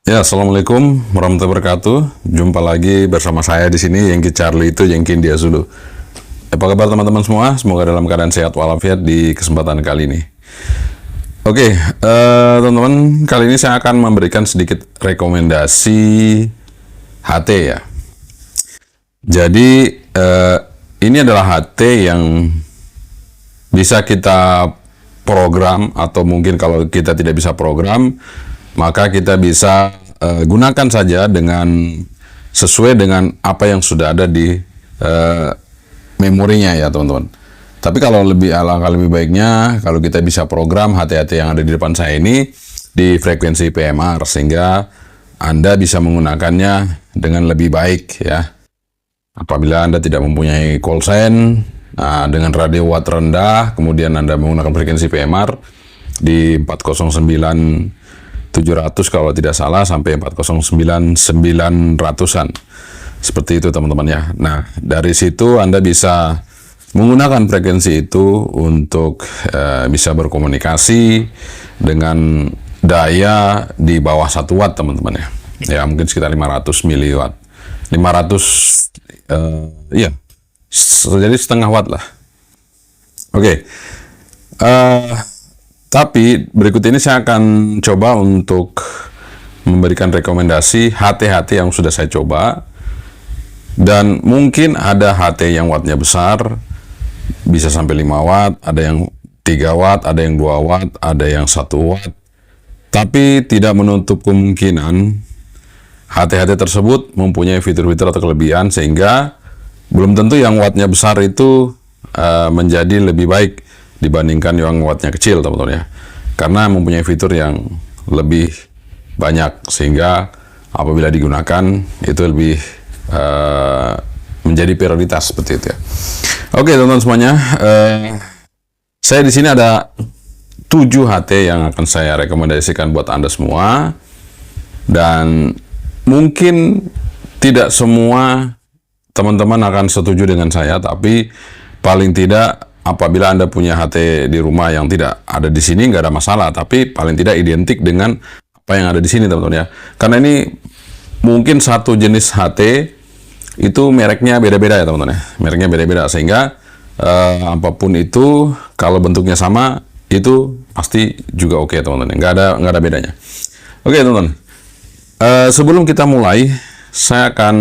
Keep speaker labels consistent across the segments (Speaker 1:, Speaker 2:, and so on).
Speaker 1: Ya, assalamualaikum warahmatullahi wabarakatuh. Jumpa lagi bersama saya di sini, Yengki Charlie itu Yengki India Zulu. Apa kabar teman-teman semua? Semoga dalam keadaan sehat walafiat di kesempatan kali ini. Oke, teman-teman, kali ini saya akan memberikan sedikit rekomendasi HT ya. Jadi ini adalah HT yang bisa kita program, atau mungkin kalau kita tidak bisa program, maka kita bisa gunakan saja dengan sesuai dengan apa yang sudah ada di memorinya ya teman-teman. Tapi kalau alangkah lebih baiknya kalau kita bisa program HT-HT yang ada di depan saya ini di frekuensi PMR, sehingga Anda bisa menggunakannya dengan lebih baik ya. Apabila Anda tidak mempunyai call sign dengan radio watt rendah, kemudian Anda menggunakan frekuensi PMR di 409 700 kalau tidak salah sampai 409 900-an. Seperti itu teman-teman ya. Nah, dari situ Anda bisa menggunakan frekuensi itu untuk bisa berkomunikasi dengan daya di bawah 1 watt teman-teman ya. Ya, mungkin sekitar 500 miliwatt. 500 ya. Jadi setengah watt lah. Oke. Tapi berikut ini saya akan coba untuk memberikan rekomendasi HT-HT yang sudah saya coba. Dan mungkin ada HT yang wattnya besar, bisa sampai 5 watt, ada yang 3 watt, ada yang 2 watt, ada yang 1 watt. Tapi tidak menutup kemungkinan HT-HT tersebut mempunyai fitur-fitur atau kelebihan, sehingga belum tentu yang wattnya besar itu menjadi lebih baik dibandingkan yang wattnya kecil teman-teman ya, karena mempunyai fitur yang lebih banyak, sehingga apabila digunakan itu lebih menjadi prioritas seperti itu ya. Oke teman-teman semuanya, saya di sini ada 7 HT yang akan saya rekomendasikan buat Anda semua, dan mungkin tidak semua teman-teman akan setuju dengan saya, tapi paling tidak apabila Anda punya HT di rumah yang tidak ada di sini, nggak ada masalah, tapi paling tidak identik dengan apa yang ada di sini teman-teman ya. Karena ini mungkin satu jenis HT itu mereknya beda-beda ya teman-teman ya. Mereknya beda-beda, sehingga apapun itu kalau bentuknya sama itu pasti juga oke teman-teman. Nggak ada bedanya. Oke teman-teman. Sebelum kita mulai, saya akan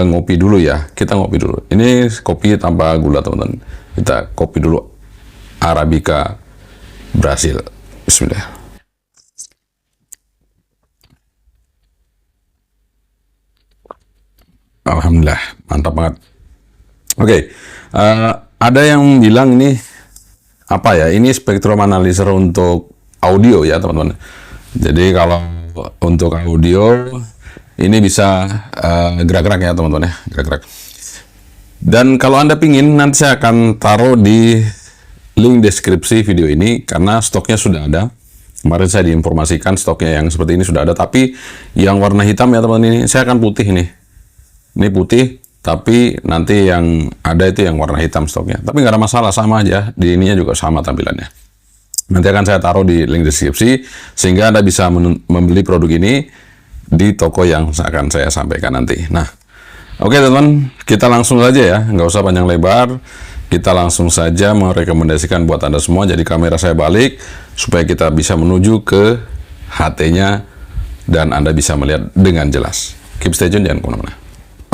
Speaker 1: ngopi dulu ya. Kita ngopi dulu. Ini kopi tanpa gula teman-teman. Kita kopi dulu Arabica Brasil. Bismillah. Alhamdulillah, mantap banget. Oke, ada yang bilang ini apa ya? Ini spektrum analyzer untuk audio ya teman-teman. Jadi kalau untuk audio ini bisa gerak-gerak ya teman-teman ya, gerak-gerak. Dan kalau Anda pingin, nanti saya akan taruh di link deskripsi video ini, karena stoknya sudah ada. Kemarin saya diinformasikan stoknya yang seperti ini sudah ada, tapi yang warna hitam ya teman-teman, ini saya akan putih nih. Ini putih, tapi nanti yang ada itu yang warna hitam stoknya. Tapi nggak ada masalah, sama aja. Di ininya juga sama tampilannya. Nanti akan saya taruh di link deskripsi, sehingga Anda bisa membeli produk ini di toko yang akan saya sampaikan nanti. Nah, oke teman-teman, kita langsung saja ya, nggak usah panjang lebar. Kita langsung saja merekomendasikan buat Anda semua. Jadi kamera saya balik supaya kita bisa menuju ke HT-nya dan Anda bisa melihat dengan jelas. Keep stay tune, jangan kemana-mana.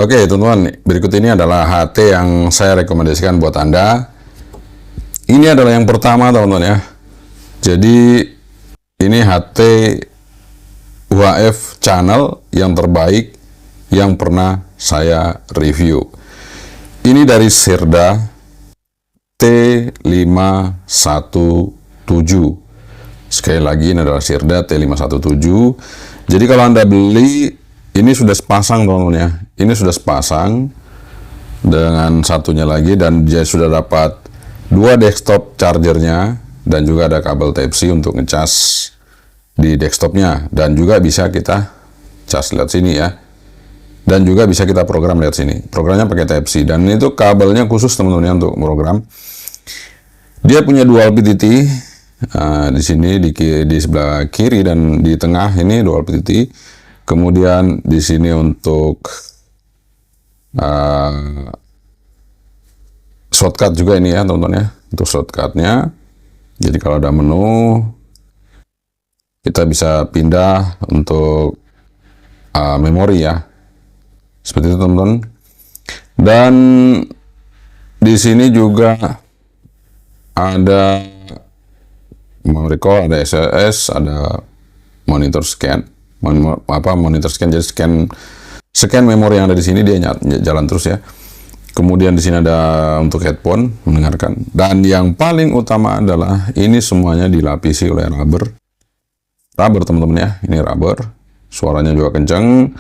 Speaker 1: Oke teman-teman, berikut ini adalah HT yang saya rekomendasikan buat Anda. Ini adalah yang pertama teman-teman ya. Jadi ini HT UHF channel yang terbaik yang pernah saya review. Ini dari Sirda T517. Sekali lagi, ini adalah Sirda T517. Jadi kalau Anda beli, ini sudah sepasang teman-teman ya. Ini sudah sepasang dengan satunya lagi, dan dia sudah dapat 2 desktop chargernya, dan juga ada kabel Type-C untuk ngecas di desktopnya, dan juga bisa kita cas lihat sini ya, dan juga bisa kita program lihat sini. Programnya pakai Type-C, dan itu kabelnya khusus teman-teman untuk program. Dia punya dual PTT, Di sini di sebelah kiri dan di tengah ini dual PT. Kemudian di sini untuk shortcut juga ini ya teman-teman ya, untuk shortcutnya. Jadi kalau ada menu kita bisa pindah untuk memori ya, seperti itu teman-teman. Dan di sini juga ada memory call, ada SLS, ada monitor scan, monitor scan, jadi scan memori yang ada di sini dia jalan terus ya. Kemudian di sini ada untuk headphone mendengarkan, dan yang paling utama adalah ini semuanya dilapisi oleh rubber teman-teman ya. Ini rubber, suaranya juga kencang.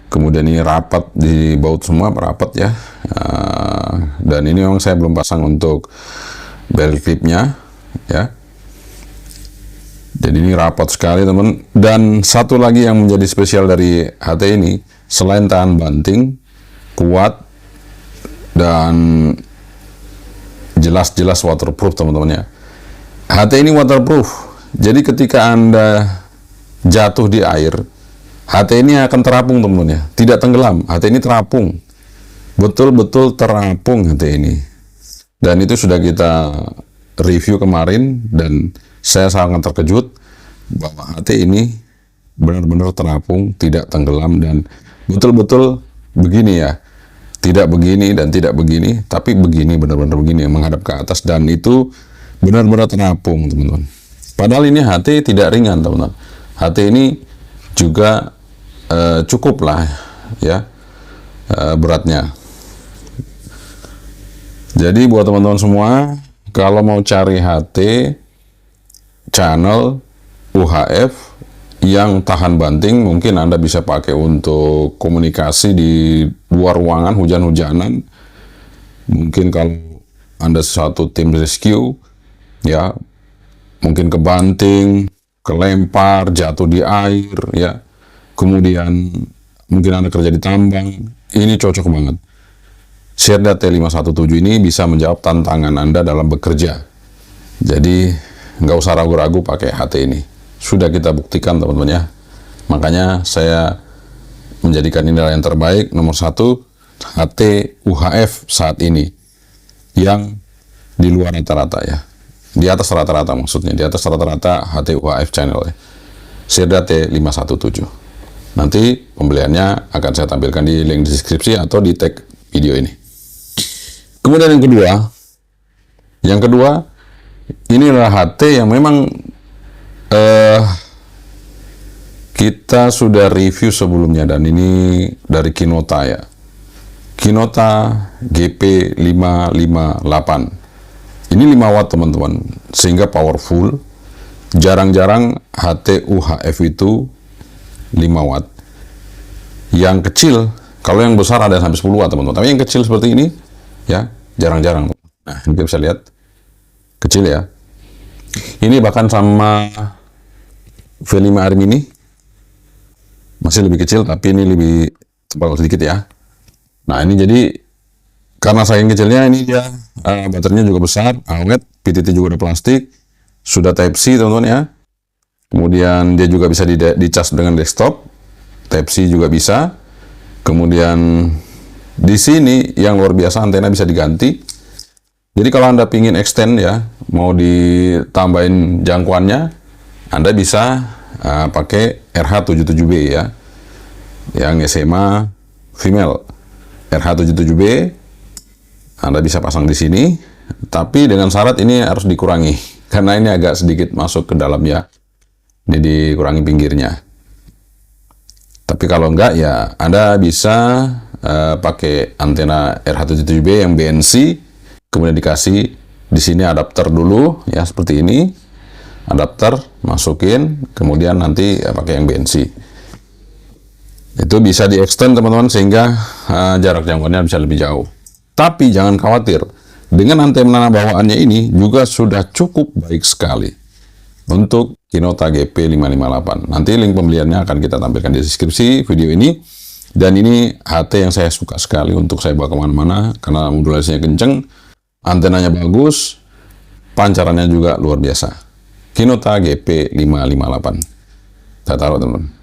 Speaker 1: Kemudian ini rapat di baut semua, rapat ya. Dan ini memang saya belum pasang untuk belt clipnya ya. Jadi ini rapat sekali teman. Dan satu lagi yang menjadi spesial dari HT ini, selain tahan banting, kuat, dan jelas-jelas waterproof teman-teman ya. HT ini waterproof. Jadi ketika Anda jatuh di air, HT ini akan terapung teman-teman ya. Tidak tenggelam, HT ini terapung. Betul-betul terapung HT ini. Dan itu sudah kita review kemarin, dan saya sangat terkejut bahwa HT ini benar-benar terapung, tidak tenggelam, dan betul-betul begini ya. Tidak begini dan tidak begini, tapi begini, benar-benar begini yang menghadap ke atas, dan itu benar-benar terapung teman-teman. Padahal ini HT tidak ringan teman-teman. HT ini juga cukup lah ya beratnya. Jadi buat teman-teman semua, kalau mau cari HT channel UHF yang tahan banting, mungkin Anda bisa pakai untuk komunikasi di luar ruangan, hujan-hujanan. Mungkin kalau Anda satu tim rescue ya, mungkin kebanting, kelempar, jatuh di air ya. Kemudian mungkin Anda kerja di tambang, ini cocok banget. Sherda T517 ini bisa menjawab tantangan Anda dalam bekerja. Jadi nggak usah ragu-ragu pakai HT ini. Sudah kita buktikan teman-teman ya. Makanya saya menjadikan inilah yang terbaik, nomor 1 HT UHF saat ini, yang di luar rata-rata ya. Di atas rata-rata maksudnya, di atas rata-rata HT UHF channel ya. Sherda T517. Nanti pembeliannya akan saya tampilkan di link deskripsi atau di tag video ini. Kemudian yang kedua, ini adalah HT yang memang kita sudah review sebelumnya, dan ini dari Kinota ya. Kinota GP558. Ini 5 watt teman-teman, sehingga powerful. Jarang-jarang HT UHF itu 5 watt. Yang kecil, kalau yang besar ada sampai 10 watt teman-teman. Tapi yang kecil seperti ini ya, jarang-jarang. Nah, ini kita bisa lihat kecil ya. Ini bahkan sama V5R Mini, masih lebih kecil, tapi ini lebih tebal sedikit ya. Nah ini jadi karena saking kecilnya, ini dia baterainya juga besar, awet, PTT juga ada plastik, sudah Type C teman-teman ya. Kemudian dia juga bisa dicas dengan desktop, Type C juga bisa. Kemudian di sini yang luar biasa, antena bisa diganti. Jadi kalau Anda pingin extend ya, mau ditambahin jangkauannya, Anda bisa pakai RH77B ya, yang SMA female. RH77B Anda bisa pasang di sini, tapi dengan syarat ini harus dikurangi, karena ini agak sedikit masuk ke dalam ya, ini dikurangi pinggirnya. Tapi kalau enggak ya Anda bisa pakai antena RH77B yang BNC, kemudian dikasih di sini adapter dulu ya, seperti ini. Adapter masukin, kemudian nanti pakai yang BNC. Itu bisa di-extend teman-teman, sehingga jarak jangkauannya bisa lebih jauh. Tapi jangan khawatir, dengan antena bawaannya ini juga sudah cukup baik sekali untuk Kinota GP558. Nanti link pembeliannya akan kita tampilkan di deskripsi video ini. Dan ini HT yang saya suka sekali untuk saya bawa kemana-mana, karena modulasinya kenceng, antenanya bagus, pancarannya juga luar biasa. Kinota GP558. Kita taruh teman-teman.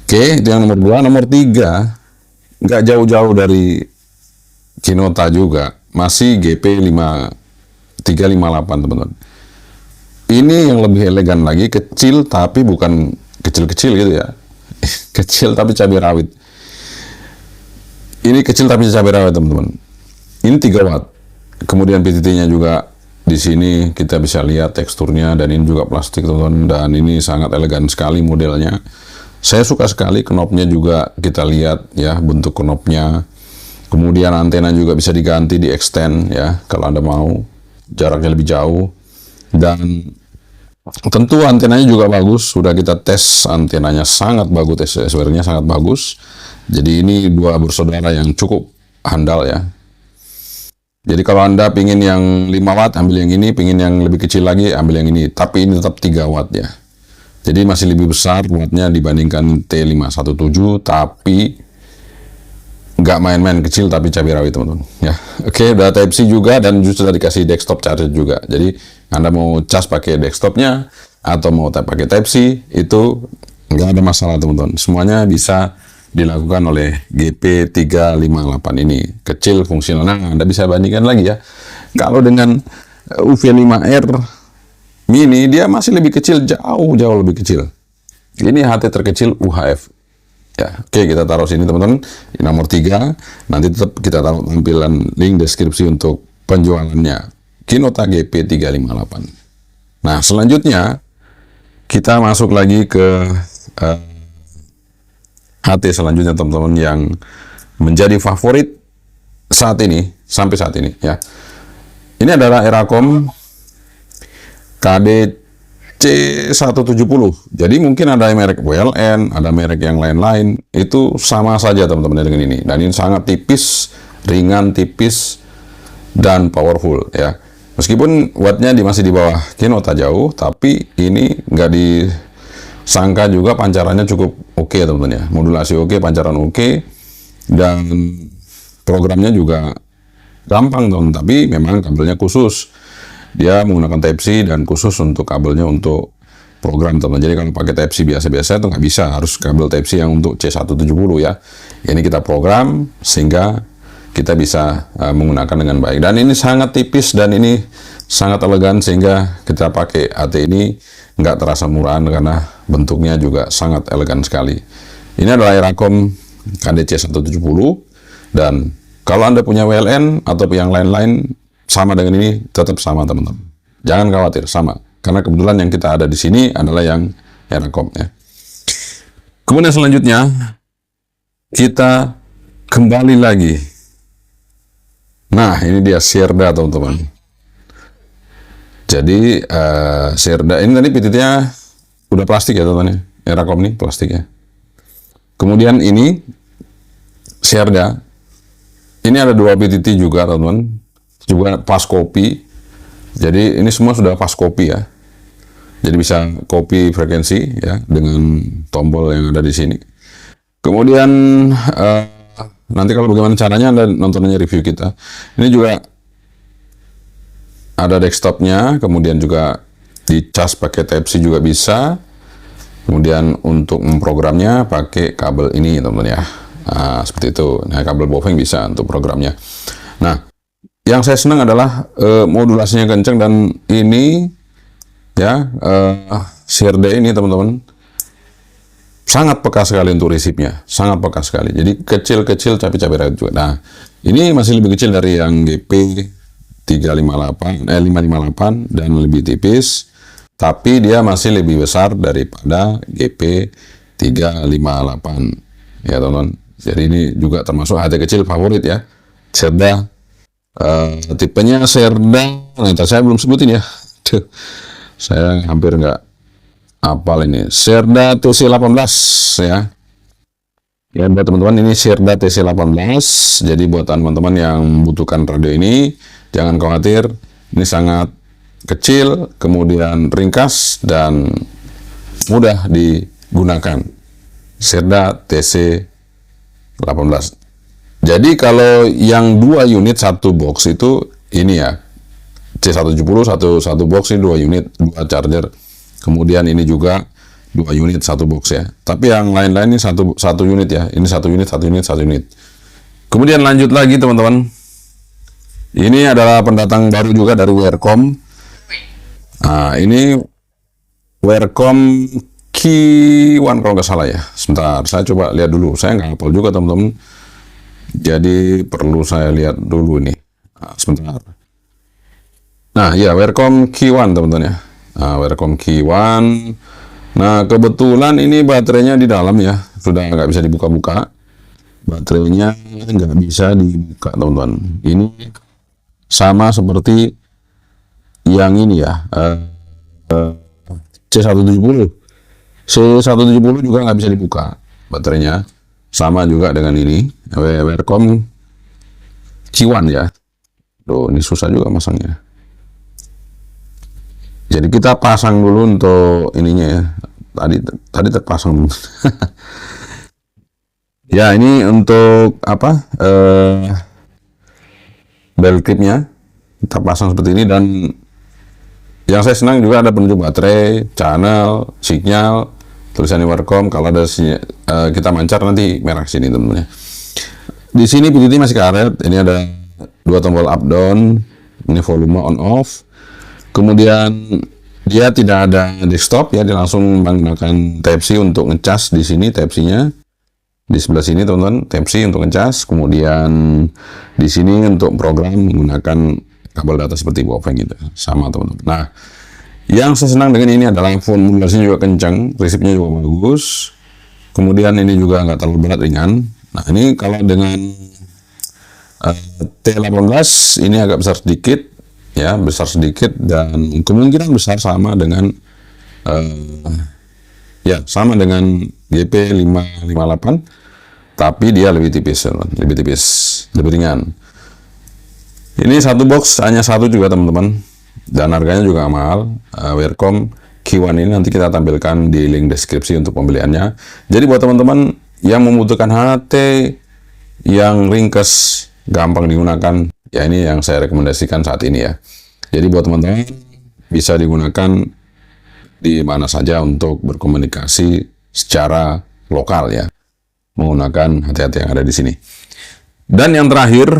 Speaker 1: Oke, itu yang nomor 2. Nomor 3, nggak jauh-jauh dari Kinota juga, masih GP358 teman-teman. Ini yang lebih elegan lagi, kecil tapi bukan kecil-kecil gitu ya. Kecil tapi cabai rawit. Ini kecil tapi cabai rawit teman-teman. Ini 3 watt. Kemudian PTT-nya juga di sini kita bisa lihat teksturnya, dan ini juga plastik teman-teman, dan ini sangat elegan sekali modelnya. Saya suka sekali knopnya juga, kita lihat ya bentuk knopnya. Kemudian antena juga bisa diganti, di extend ya kalau Anda mau jaraknya lebih jauh. Dan tentu antenanya juga bagus, sudah kita tes antenanya sangat bagus, SWR-nya sangat bagus. Jadi ini dua bersaudara yang cukup handal ya. Jadi kalau Anda pingin yang 5 watt, ambil yang ini, pingin yang lebih kecil lagi, ambil yang ini. Tapi ini tetap 3 watt ya. Jadi masih lebih besar wattnya dibandingkan T517, tapi nggak main-main, kecil tapi cabai rawit teman-teman. Ya, oke, udah Type-C juga, dan justru dikasih desktop charger juga. Jadi Anda mau cas pakai desktopnya atau mau pakai Type-C, itu nggak ada masalah teman-teman. Semuanya bisa dilakukan oleh GP358 ini. Kecil, fungsional. Nah, Anda bisa bandingkan lagi ya. Kalau dengan UV5R Mini, dia masih lebih kecil, jauh lebih kecil. Ini HT terkecil UHF. Ya, oke, kita taruh sini teman-teman. Ini nomor 3. Nanti tetap kita taruh tampilan link deskripsi untuk penjualannya. Kinota GP358. Nah, selanjutnya kita masuk lagi ke HT selanjutnya teman-teman, yang menjadi favorit saat ini, sampai saat ini ya. Ini adalah Eracom KDC170. Jadi mungkin ada merek WLN, ada merek yang lain-lain, itu sama saja teman-teman dengan ini. Dan ini sangat tipis, ringan, tipis, dan powerful ya. Meskipun wattnya masih di bawah Kinota jauh, tapi ini nggak disangka juga pancarannya cukup oke teman-teman ya. Modulasi oke, pancaran oke, dan programnya juga gampang teman-teman. Tapi memang kabelnya khusus. Dia menggunakan Type-C dan khusus untuk kabelnya untuk program teman-teman. Jadi kalau pakai Type-C biasa-biasa itu nggak bisa, harus kabel Type-C yang untuk C170 ya. Ini kita program sehingga kita bisa menggunakan dengan baik. Dan ini sangat tipis dan ini sangat elegan, sehingga kita pakai HT ini nggak terasa murahan karena bentuknya juga sangat elegan sekali. Ini adalah Eracom KDC170, dan kalau Anda punya WLN atau yang lain-lain sama dengan ini, tetap sama teman-teman. Jangan khawatir, sama. Karena kebetulan yang kita ada di sini adalah yang Eracom ya. Kemudian selanjutnya kita kembali lagi. Nah, ini dia Sierda teman-teman. Jadi Sierda ini tadi PTT-nya udah plastik ya teman-teman ya. Eracom ini plastik ya. Kemudian ini Sierda. Ini ada 2 PTT juga teman-teman. Juga pas copy. Jadi ini semua sudah pas copy ya. Jadi bisa copy frekuensi ya dengan tombol yang ada di sini. Kemudian nanti kalau bagaimana caranya Anda nontonnya review kita. Ini juga ada desktopnya, kemudian juga dicas pakai Type-C juga bisa. Kemudian untuk memprogramnya pakai kabel ini teman-teman ya. Nah, seperti itu. Nah, kabel boveng bisa untuk programnya. Nah, yang saya senang adalah modulasinya kencang, dan ini ya Sierda ini teman-teman sangat peka sekali untuk resipnya, sangat peka sekali. Jadi kecil-kecil tapi cabai rawit juga. Nah, ini masih lebih kecil dari yang GP558 dan lebih tipis, tapi dia masih lebih besar daripada GP358 ya teman-teman. Jadi ini juga termasuk HT kecil favorit ya, Sierda. Tipenya Sierda, nah saya belum sebutin ya. Saya hampir nggak hafal ini. Sierda TC18 ya. Ya buat teman-teman, ini Sierda TC18. Jadi buat teman-teman yang membutuhkan radio ini, jangan khawatir. Ini sangat kecil, kemudian ringkas dan mudah digunakan. Sierda TC18. Jadi kalau yang 2 unit 1 box itu ini ya, C170 satu box ini 2 unit, 2 charger. Kemudian ini juga 2 unit satu box ya. Tapi yang lain-lain ini satu unit ya. Ini satu unit. Kemudian lanjut lagi teman-teman. Ini adalah pendatang baru juga dari Wearcom. Nah, ini Wearcom Key1 kalau nggak salah ya. Sebentar, saya coba lihat dulu. Saya nggak hafal juga teman-teman. Jadi perlu saya lihat dulu nih. Nah, sebentar. Nah, ya Wearcom Key1 teman-teman ya. Nah, Wearcom Key1. Nah, kebetulan ini baterainya di dalam ya. Sudah nggak bisa dibuka-buka. Baterainya nggak bisa dibuka teman-teman. Ini sama seperti yang ini ya. C170. C170 juga nggak bisa dibuka baterainya. Sama juga dengan ini. Wearcom Key1 ya. Tuh, ini susah juga masangnya. Jadi kita pasang dulu untuk ininya ya. Tadi terpasang. Ya, ini untuk apa? Belt clipnya kita pasang seperti ini, dan yang saya senang juga ada penunjuk baterai, channel, sinyal, tulisannya Wearcom. Kalau ada kita mancar nanti merah sini teman-teman ya. Di sini PTT masih karet. Ini ada 2 tombol up down. Ini volume on off. Kemudian dia tidak ada desktop ya, dia langsung menggunakan Type-C untuk ngecas di sini, Type-C-nya di sebelah sini teman-teman, Type-C untuk ngecas. Kemudian di sini untuk program menggunakan kabel data seperti Baofeng gitu, sama teman-teman. Nah, yang saya senang dengan ini adalah formulasinya juga kencang, resipnya juga bagus. Kemudian ini juga nggak terlalu berat, ringan. Nah, ini kalau dengan T18 ini agak besar sedikit. Ya, besar sedikit, dan kemungkinan besar sama dengan sama dengan GP558, tapi dia lebih tipis, lebih ringan. Ini satu box hanya satu juga teman-teman, dan harganya juga mahal. Wearcom Key1 ini nanti kita tampilkan di link deskripsi untuk pembeliannya. Jadi buat teman-teman yang membutuhkan HT yang ringkes, gampang digunakan, ya ini yang saya rekomendasikan saat ini ya. Jadi buat teman-teman bisa digunakan di mana saja untuk berkomunikasi secara lokal ya, menggunakan HT-HT yang ada di sini. Dan yang terakhir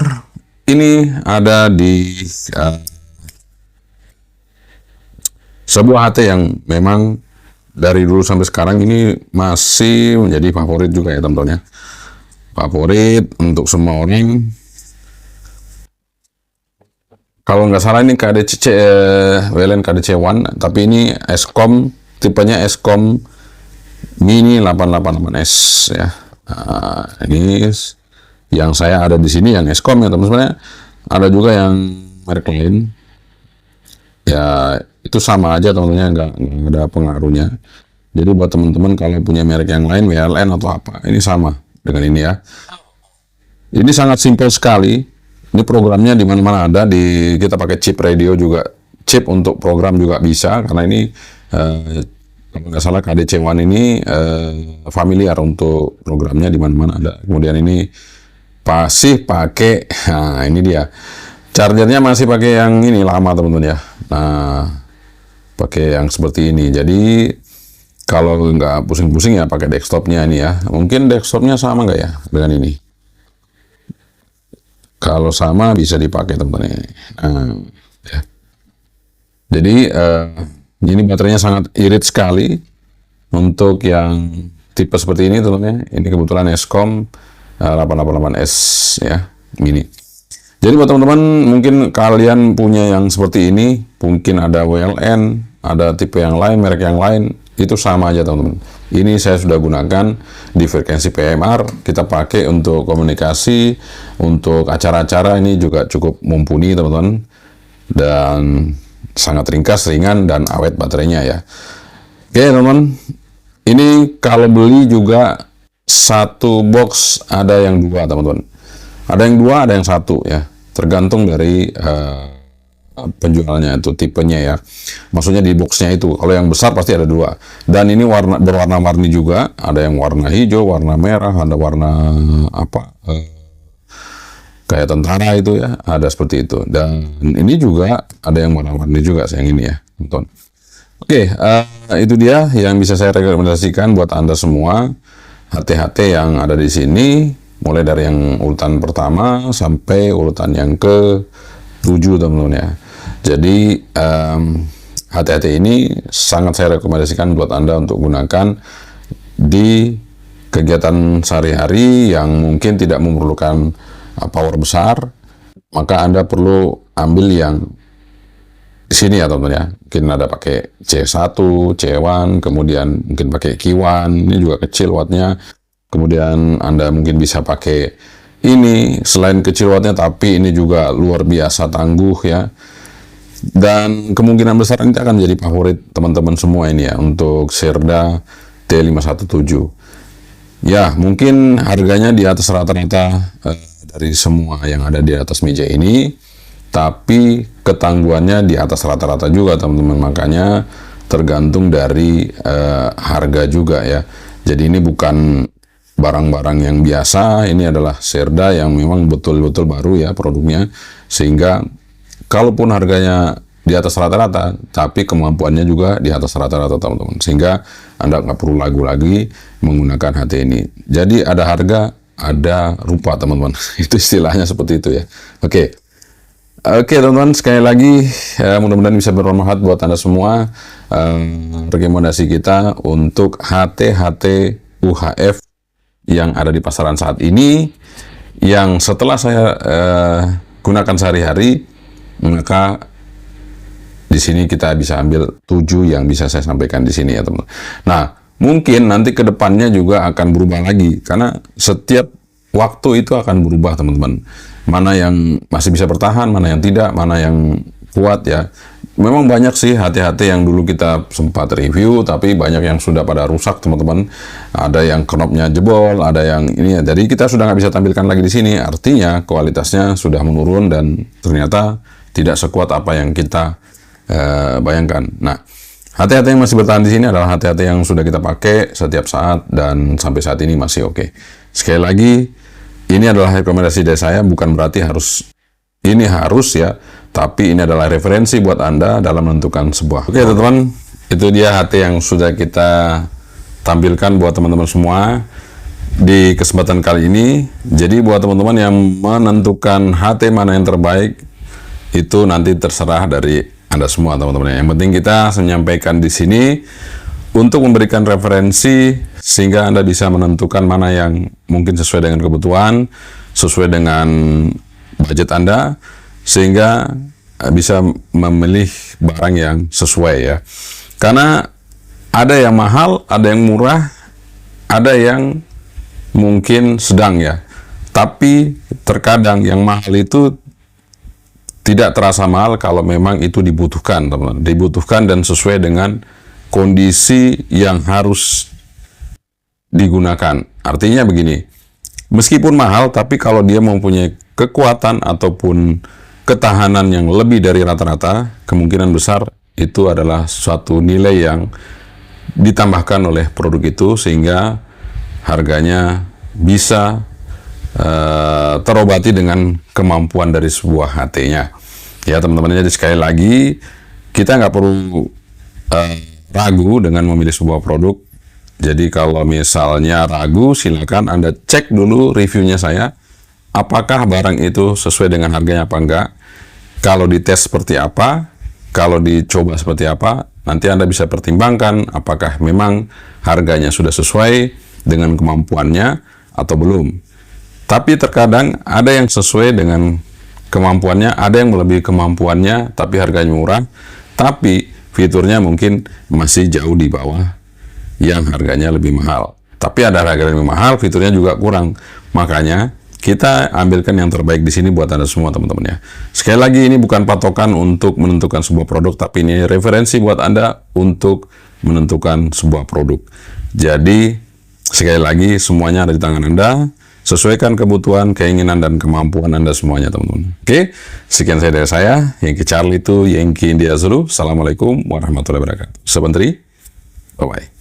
Speaker 1: ini ada di sebuah HT yang memang dari dulu sampai sekarang ini masih menjadi favorit juga ya teman-teman ya. Favorit untuk semua orang. Kalau nggak salah ini WLAN KDC1, tapi ini Escom, tipenya Escom Mini 888S ya. Nah, ini yang saya ada di sini yang Escom ya teman-teman. Ada juga yang merek lain. Ya, itu sama aja teman-teman, nggak ada pengaruhnya. Jadi buat teman-teman kalau punya merek yang lain, WLN atau apa, ini sama dengan ini ya. Ini sangat simpel sekali. Ini programnya di mana-mana ada, kita pakai chip radio juga, chip untuk program juga bisa, karena ini kalau nggak salah KDC1 ini familiar untuk programnya di mana-mana ada. Kemudian ini masih pakai, nah ini dia, chargernya masih pakai yang ini lama teman-teman ya. Nah, pakai yang seperti ini. Jadi kalau nggak pusing-pusing ya pakai desktopnya ini ya. Mungkin desktopnya sama nggak ya dengan ini? Kalau sama bisa dipakai teman-teman. Ya. Jadi ini baterainya sangat irit sekali untuk yang tipe seperti ini teman-teman. Ini kebetulan Escom 888S ya, mini. Jadi buat teman-teman mungkin kalian punya yang seperti ini, mungkin ada WLN, ada tipe yang lain, merek yang lain, itu sama aja teman-teman. Ini saya sudah gunakan di frekuensi PMR, kita pakai untuk komunikasi, untuk acara-acara, ini juga cukup mumpuni teman-teman, dan sangat ringkas, ringan, dan awet baterainya ya. Oke teman-teman, ini kalau beli juga satu box ada yang 2 teman-teman. Ada yang 2, ada yang 1 ya, tergantung dari penjualnya itu, tipenya ya. Maksudnya di boxnya itu, kalau yang besar pasti ada 2. Dan ini berwarna-warni juga, ada yang warna hijau, warna merah, ada warna apa, kayak tentara itu ya, ada seperti itu. Dan ini juga ada yang warna-warni juga yang ini ya, tonton. Oke, itu dia yang bisa saya rekomendasikan buat Anda semua. HT-HT yang ada di sini, mulai dari yang urutan pertama sampai urutan yang ke-7 teman-teman ya. Jadi HT-HT ini sangat saya rekomendasikan buat Anda untuk gunakan di kegiatan sehari-hari yang mungkin tidak memerlukan power besar, maka Anda perlu ambil yang di sini ya teman-teman ya. Mungkin ada pakai C1, C1, kemudian mungkin pakai Q1, ini juga kecil wattnya. Kemudian Anda mungkin bisa pakai ini, selain kecil wattnya tapi ini juga luar biasa tangguh ya. Dan kemungkinan besar ini akan menjadi favorit teman-teman semua ini ya, untuk Sherda T517. Ya, mungkin harganya di atas rata-rata dari semua yang ada di atas meja ini, tapi ketangguhannya di atas rata-rata juga teman-teman. Makanya tergantung dari harga juga ya. Jadi ini bukan barang-barang yang biasa, ini adalah Sherda yang memang betul-betul baru ya produknya, sehingga kalaupun harganya di atas rata-rata, tapi kemampuannya juga di atas rata-rata teman-teman, sehingga Anda nggak perlu ragu lagi menggunakan HT ini. Jadi ada harga, ada rupa teman-teman. Itu istilahnya seperti itu ya. Oke, teman-teman, sekali lagi mudah-mudahan bisa bermanfaat buat Anda semua. Rekomendasi kita untuk HT-HT UHF yang ada di pasaran saat ini, yang setelah saya gunakan sehari-hari, maka di sini kita bisa ambil 7 yang bisa saya sampaikan di sini ya teman-teman. Nah, mungkin nanti ke depannya juga akan berubah lagi, karena setiap waktu itu akan berubah teman-teman. Mana yang masih bisa bertahan, mana yang tidak, mana yang kuat ya. Memang banyak sih HT-HT yang dulu kita sempat review, tapi banyak yang sudah pada rusak teman-teman. Ada yang knopnya jebol, ada yang ini ya. Jadi kita sudah nggak bisa tampilkan lagi di sini. Artinya kualitasnya sudah menurun dan ternyata tidak sekuat apa yang kita bayangkan. Nah, HT-HT yang masih bertahan di sini adalah HT-HT yang sudah kita pakai setiap saat dan sampai saat ini masih oke. Sekali lagi, ini adalah rekomendasi dari saya, bukan berarti harus ya, tapi ini adalah referensi buat Anda dalam menentukan sebuah. Oke teman-teman, itu dia HT yang sudah kita tampilkan buat teman-teman semua di kesempatan kali ini. Jadi buat teman-teman yang menentukan HT mana yang terbaik, itu nanti terserah dari Anda semua teman-teman. Yang penting kita menyampaikan di sini untuk memberikan referensi sehingga Anda bisa menentukan mana yang mungkin sesuai dengan kebutuhan, sesuai dengan budget Anda, sehingga bisa memilih barang yang sesuai ya. Karena ada yang mahal, ada yang murah, ada yang mungkin sedang ya. Tapi terkadang yang mahal itu tidak terasa mahal kalau memang itu dibutuhkan, teman-teman. Dibutuhkan dan sesuai dengan kondisi yang harus digunakan. Artinya begini, meskipun mahal, tapi kalau dia mempunyai kekuatan ataupun ketahanan yang lebih dari rata-rata, kemungkinan besar itu adalah suatu nilai yang ditambahkan oleh produk itu, sehingga harganya bisa terobati dengan kemampuan dari sebuah HT-nya. Ya teman-teman, jadi sekali lagi kita nggak perlu ragu dengan memilih sebuah produk. Jadi kalau misalnya ragu, silakan Anda cek dulu reviewnya saya, apakah barang itu sesuai dengan harganya apa enggak. Kalau dites seperti apa, kalau dicoba seperti apa, nanti Anda bisa pertimbangkan apakah memang harganya sudah sesuai dengan kemampuannya atau belum. Tapi terkadang ada yang sesuai dengan kemampuannya, ada yang melebihi kemampuannya, tapi harganya murah, tapi fiturnya mungkin masih jauh di bawah yang harganya lebih mahal. Tapi ada harga lebih mahal, fiturnya juga kurang. Makanya kita ambilkan yang terbaik di sini buat Anda semua teman-teman ya. Sekali lagi, ini bukan patokan untuk menentukan sebuah produk, tapi ini referensi buat Anda untuk menentukan sebuah produk. Jadi sekali lagi, semuanya ada di tangan Anda. Sesuaikan kebutuhan, keinginan, dan kemampuan Anda semuanya, teman-teman. Oke, sekian dari saya, Yankee Charlie itu Yankee India Zulu. Assalamualaikum warahmatullahi wabarakatuh. Sebentri, bye-bye.